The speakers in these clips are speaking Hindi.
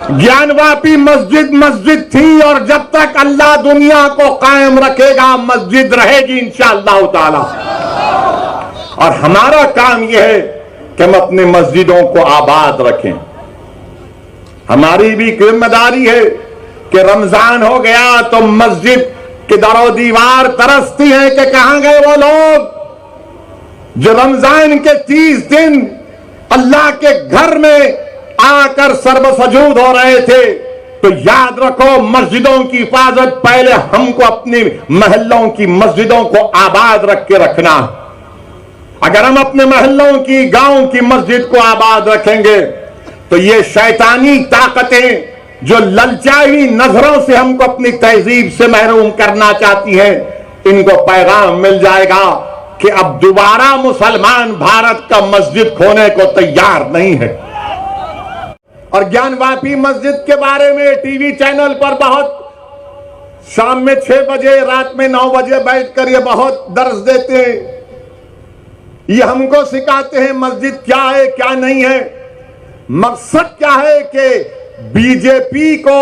ज्ञानवापी मस्जिद मस्जिद थी और जब तक अल्लाह दुनिया को कायम रखेगा मस्जिद रहेगी इंशाअल्लाह ताला। और हमारा काम यह है कि हम अपने मस्जिदों को आबाद रखें। हमारी भी जिम्मेदारी है कि रमजान हो गया तो मस्जिद के दरो दीवार तरसती है कि कहां गए वो लोग जो रमजान के 30 दिन अल्लाह के घर में आकर सर्वसजूद हो रहे थे। तो याद रखो, मस्जिदों की हिफाजत पहले हमको अपनी महल्लों की मस्जिदों को आबाद रख के रखना। अगर हम अपने महल्लों की, गांव की मस्जिद को आबाद रखेंगे तो ये शैतानी ताकतें जो ललचाई हुई नजरों से हमको अपनी तहजीब से महरूम करना चाहती हैं, इनको पैगाम मिल जाएगा कि अब दोबारा मुसलमान भारत का मस्जिद खोने को तैयार नहीं है। और ज्ञानवापी मस्जिद के बारे में टीवी चैनल पर बहुत शाम में 6 बजे, रात में 9 बजे बैठकर ये बहुत दर्ज देते हैं। ये हमको सिखाते हैं मस्जिद क्या है क्या नहीं है, मकसद क्या है कि बीजेपी को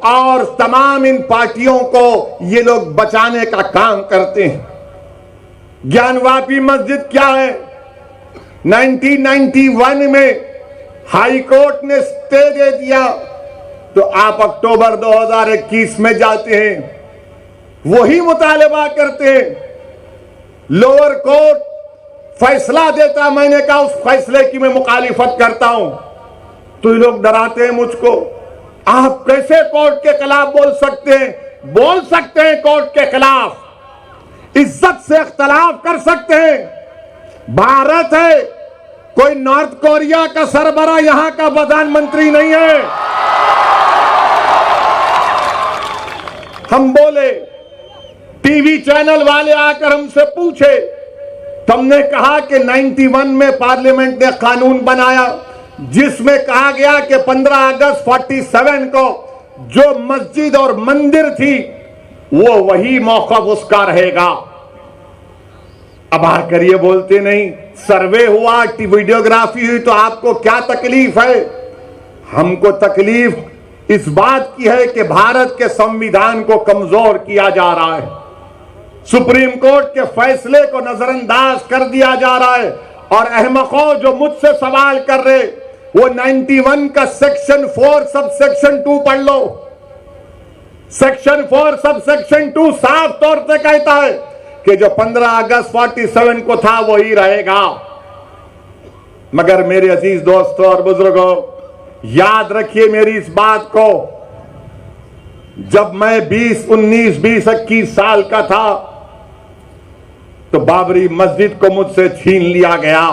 और तमाम इन पार्टियों को ये लोग बचाने का काम करते हैं। ज्ञानवापी मस्जिद क्या है? 1991 में हाई कोर्ट ने स्टे दे दिया, तो आप अक्टूबर 2021 में जाते हैं, वही मुतालबा करते हैं। लोअर कोर्ट फैसला देता, मैंने कहा उस फैसले की मैं मुखालिफत करता हूं, तो ये लोग डराते हैं मुझको। आप कैसे कोर्ट के खिलाफ बोल सकते हैं? बोल सकते हैं कोर्ट के खिलाफ, इज्जत से इख्तलाफ कर सकते हैं। भारत है, कोई नॉर्थ कोरिया का सरबरा यहां का प्रधानमंत्री नहीं है। हम बोले, टीवी चैनल वाले आकर हमसे पूछे, तुमने कहा कि 91 में पार्लियामेंट ने कानून बनाया जिसमें कहा गया कि 15 अगस्त 47 को जो मस्जिद और मंदिर थी वो वही मौक़िफ़ उसका रहेगा। अब आकर ये बोलते नहीं, सर्वे हुआ, वीडियोग्राफी हुई, तो आपको क्या तकलीफ है? हमको तकलीफ इस बात की है कि भारत के संविधान को कमजोर किया जा रहा है, सुप्रीम कोर्ट के फैसले को नजरअंदाज कर दिया जा रहा है। और अहमकों जो मुझसे सवाल कर रहे, वो 91 का सेक्शन 4 सब सेक्शन 2 पढ़ लो। सेक्शन 4 सब सेक्शन 2 साफ तौर से कहता है कि जो 15 अगस्त 47 को था वही रहेगा। मगर मेरे अजीज दोस्तों और बुजुर्गों, याद रखिए मेरी इस बात को, जब मैं 21 साल का था तो बाबरी मस्जिद को मुझसे छीन लिया गया।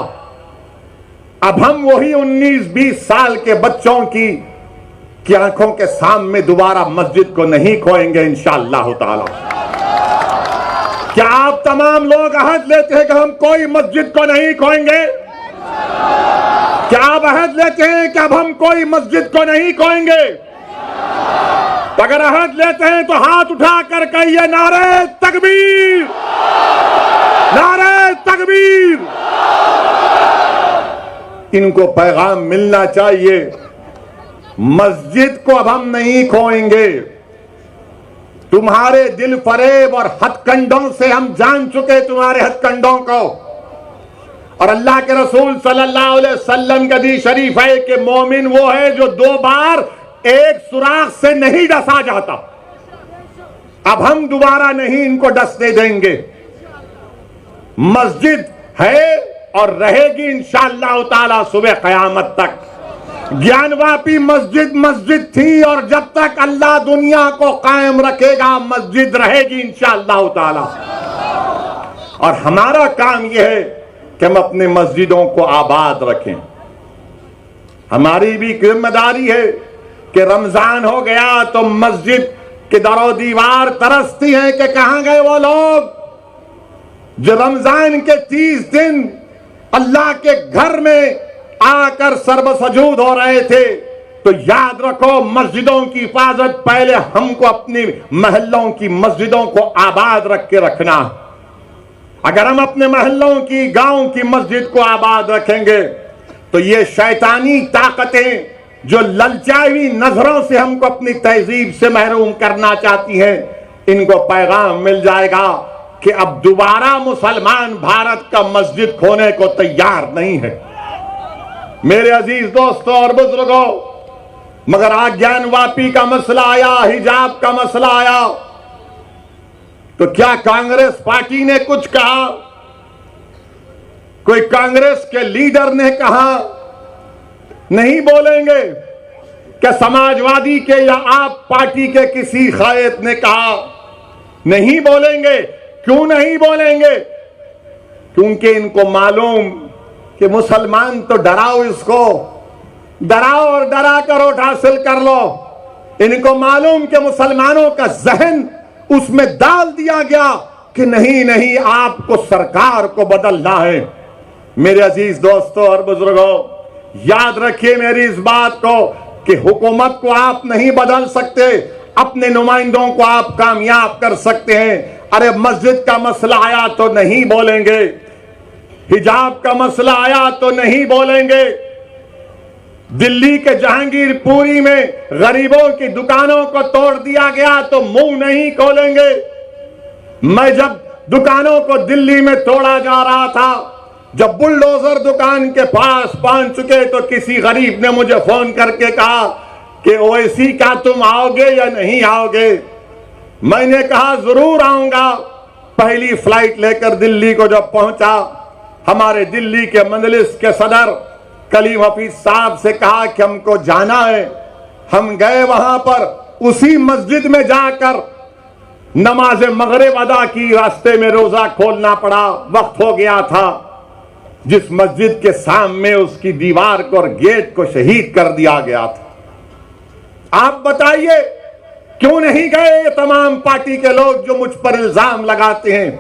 अब हम वही 19-20 साल के बच्चों की आंखों के सामने दोबारा मस्जिद को नहीं खोएंगे इंशाअल्लाह ताला। क्या आप तमाम लोग अहद लेते हैं कि हम कोई मस्जिद को नहीं खोएंगे? क्या आप अहद लेते हैं कि अब हम कोई मस्जिद को नहीं खोएंगे? अगर अहद लेते हैं तो हाथ उठाकर कहिए नारे तकबीर, नारे तकबीर। इनको पैगाम मिलना चाहिए, मस्जिद को अब हम नहीं खोएंगे। तुम्हारे दिल फरेब और हथकंडों से हम जान चुके तुम्हारे हथकंडों को। और अल्लाह के रसूल सल्लल्लाहु अलैहि वसल्लम का हदीस शरीफ है कि मोमिन वो है जो 2 बार एक सुराख से नहीं डसा जाता। अब हम दोबारा नहीं इनको डसने देंगे। मस्जिद है और रहेगी इंशाअल्लाह ताला सुबह क़यामत तक। ज्ञानवापी मस्जिद मस्जिद थी और जब तक अल्लाह दुनिया को कायम रखेगा मस्जिद रहेगी इंशाअल्लाह ताला। और हमारा काम यह है कि हम अपने मस्जिदों को आबाद रखें। हमारी भी जिम्मेदारी है कि रमजान हो गया तो मस्जिद के दरो दीवार तरसती हैं कि कहां गए वो लोग जो रमजान के 30 दिन अल्लाह के घर में आकर सर्वसजूद हो रहे थे। तो याद रखो, मस्जिदों की हिफाजत पहले हमको अपनी महल्लों की मस्जिदों को आबाद रख के रखना। अगर हम अपने महल्लों की, गांव की मस्जिद को आबाद रखेंगे तो ये शैतानी ताकतें जो ललचाई हुई नजरों से हमको अपनी तहजीब से महरूम करना चाहती हैं, इनको पैगाम मिल जाएगा कि अब दोबारा मुसलमान भारत का मस्जिद खोने को तैयार नहीं है। मेरे अजीज दोस्तों और बुजुर्गों, मगर आज्ञान वापी का मसला आया, हिजाब का मसला आया, तो क्या कांग्रेस पार्टी ने कुछ कहा? कोई कांग्रेस के लीडर ने कहा? नहीं बोलेंगे। क्या समाजवादी के या आप पार्टी के किसी कायद ने कहा? नहीं बोलेंगे। क्यों नहीं बोलेंगे? क्योंकि इनको मालूम कि मुसलमान तो डराओ, इसको डराओ और डरा कर वोट हासिल कर लो। इनको मालूम कि मुसलमानों का जहन उसमें डाल दिया गया कि नहीं नहीं, आपको सरकार को बदलना है। मेरे अजीज दोस्तों और बुजुर्गों, याद रखिए मेरी इस बात को कि हुकूमत को आप नहीं बदल सकते, अपने नुमाइंदों को आप कामयाब कर सकते हैं। अरे मस्जिद का मसला आया तो नहीं बोलेंगे, हिजाब का मसला आया तो नहीं बोलेंगे, दिल्ली के जहांगीरपुरी में गरीबों की दुकानों को तोड़ दिया गया तो मुंह नहीं खोलेंगे। मैं जब दुकानों को दिल्ली में तोड़ा जा रहा था, जब बुलडोजर दुकान के पास पहुंच चुके, तो किसी गरीब ने मुझे फोन करके कहा कि ओवैसी का तुम आओगे या नहीं आओगे? मैंने कहा जरूर आऊंगा। पहली फ्लाइट लेकर दिल्ली को जब पहुंचा, हमारे दिल्ली के मजलिस के सदर कलीम हफीज साहब से कहा कि हमको जाना है। हम गए वहां पर, उसी मस्जिद में जाकर नमाज मगरिब अदा की, रास्ते में रोजा खोलना पड़ा, वक्त हो गया था। जिस मस्जिद के सामने उसकी दीवार को और गेट को शहीद कर दिया गया था। आप बताइए क्यों नहीं गए ये तमाम पार्टी के लोग जो मुझ पर इल्जाम लगाते हैं,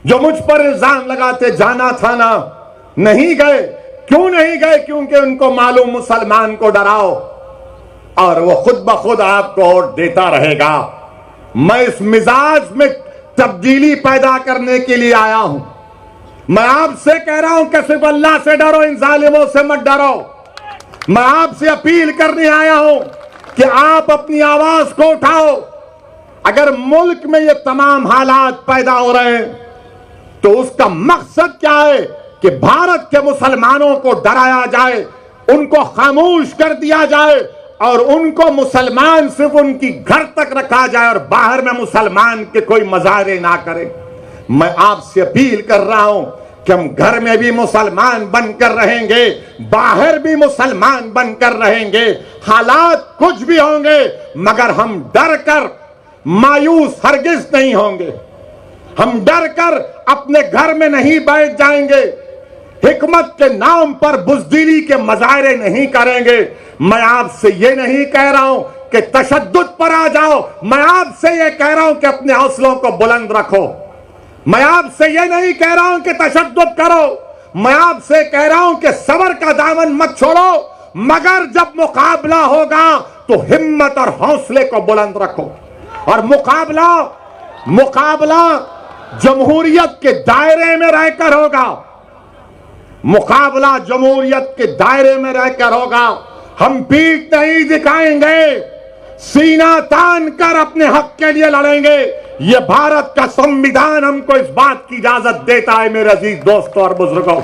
जो मुझ पर इल्जाम लगाते? जाना था ना, नहीं गए। क्यों नहीं गए? क्योंकि उनको मालूम मुसलमान को डराओ और वो खुद ब खुद आपको वोट देता रहेगा। मैं इस मिजाज में तब्दीली पैदा करने के लिए आया हूं। मैं आपसे कह रहा हूं कि सिर्फ अल्लाह से डरो, इन जालिमों से मत डरो। मैं आपसे अपील करने आया हूं कि आप अपनी आवाज को उठाओ। अगर मुल्क में ये तमाम हालात पैदा हो रहे हैं तो उसका मकसद क्या है कि भारत के मुसलमानों को डराया जाए, उनको खामोश कर दिया जाए और उनको मुसलमान सिर्फ उनकी घर तक रखा जाए और बाहर में मुसलमान के कोई मजारे ना करें। मैं आपसे अपील कर रहा हूं कि हम घर में भी मुसलमान बनकर रहेंगे, बाहर भी मुसलमान बनकर रहेंगे। हालात कुछ भी होंगे मगर हम डर कर मायूस हरगिज नहीं होंगे। हम डर कर अपने घर में नहीं बैठ जाएंगे, हिकमत के नाम पर बुज़दिली के मजारे नहीं करेंगे। मैं आपसे ये नहीं कह रहा हूं कि तशद्दुद पर आ जाओ, मैं आपसे ये कह रहा हूं कि अपने हौसलों को बुलंद रखो। मैं आपसे ये नहीं कह रहा हूं कि तशद्दुद करो, मैं आपसे कह रहा हूं कि सबर का दामन मत छोड़ो, मगर जब मुकाबला होगा तो हिम्मत और हौसले को बुलंद रखो। और मुकाबला जमहूरियत के दायरे में रहकर होगा, मुकाबला जमहूरियत के दायरे में रहकर होगा। हम पीठ नहीं दिखाएंगे, सीना तान कर अपने हक के लिए लड़ेंगे। यह भारत का संविधान हमको इस बात की इजाजत देता है मेरे अजीज दोस्तों और बुजुर्गों।